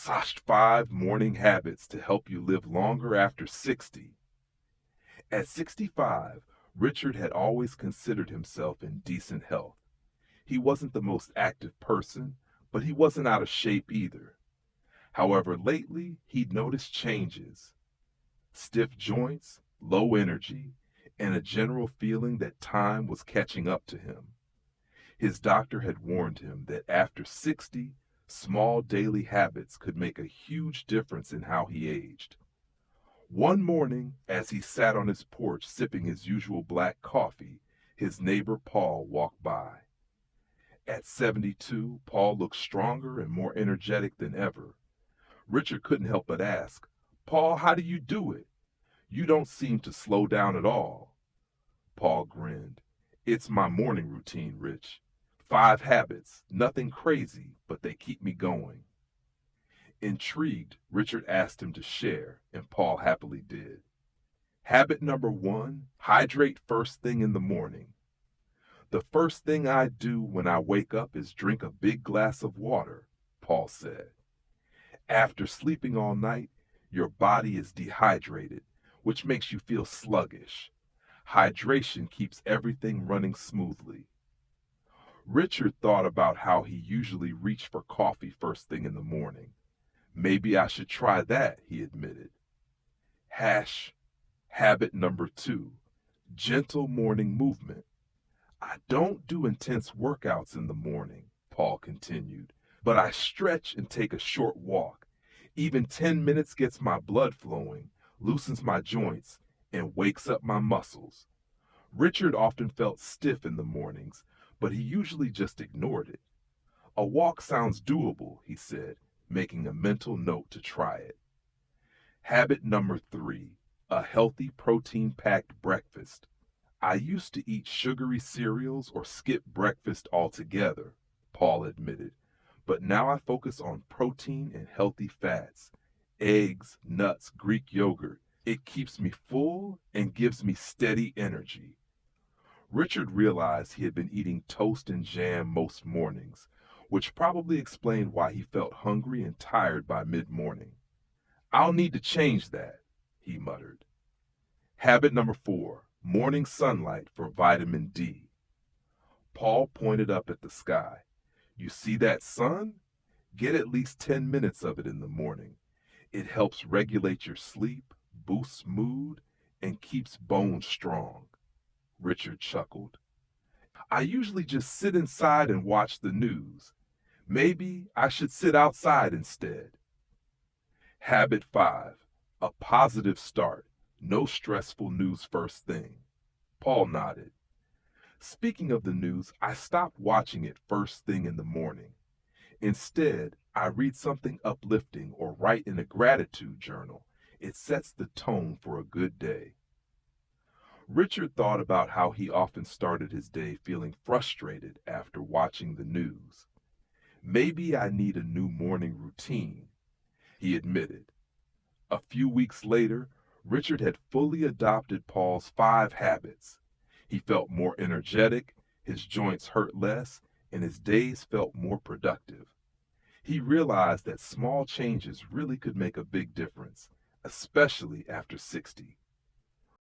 5 morning habits to help you live longer after 60. At 65, Richard had always considered himself in decent health. He wasn't the most active person, but he wasn't out of shape either. However, lately he'd noticed changes: stiff joints, low energy, and a general feeling that time was catching up to him. His doctor had warned him that after 60, small daily habits could make a huge difference in how he aged. One morning, as he sat on his porch sipping his usual black coffee, his neighbor Paul walked by. At 72, Paul looked stronger and more energetic than ever. Richard couldn't help but ask, "Paul, how do you do it? You don't seem to slow down at all." Paul grinned. "It's my morning routine, Rich. 5 habits, nothing crazy, but they keep me going." Intrigued, Richard asked him to share, and Paul happily did. Habit number 1, hydrate first thing in the morning. "The first thing I do when I wake up is drink a big glass of water," Paul said. "After sleeping all night, your body is dehydrated, which makes you feel sluggish. Hydration keeps everything running smoothly." Richard thought about how he usually reached for coffee first thing in the morning. "Maybe I should try that," he admitted. Habit number 2, gentle morning movement. "I don't do intense workouts in the morning," Paul continued, "but I stretch and take a short walk. Even 10 minutes gets my blood flowing, loosens my joints, and wakes up my muscles." Richard often felt stiff in the mornings, but he usually just ignored it. "A walk sounds doable," he said, making a mental note to try it. Habit number 3, a healthy protein-packed breakfast. "I used to eat sugary cereals or skip breakfast altogether," Paul admitted, "but now I focus on protein and healthy fats. Eggs, nuts, Greek yogurt. It keeps me full and gives me steady energy." Richard realized he had been eating toast and jam most mornings, which probably explained why he felt hungry and tired by mid-morning. "I'll need to change that," he muttered. Habit number 4, morning sunlight for vitamin D. Paul pointed up at the sky. "You see that sun? Get at least 10 minutes of it in the morning. It helps regulate your sleep, boosts mood, and keeps bones strong." Richard chuckled. "I usually just sit inside and watch the news. Maybe I should sit outside instead." Habit 5, a positive start. No stressful news first thing. Paul nodded. "Speaking of the news, I stopped watching it first thing in the morning. Instead, I read something uplifting or write in a gratitude journal. It sets the tone for a good day." Richard thought about how he often started his day feeling frustrated after watching the news. "Maybe I need a new morning routine," he admitted. A few weeks later, Richard had fully adopted Paul's 5 habits. He felt more energetic, his joints hurt less, and his days felt more productive. He realized that small changes really could make a big difference, especially after 60.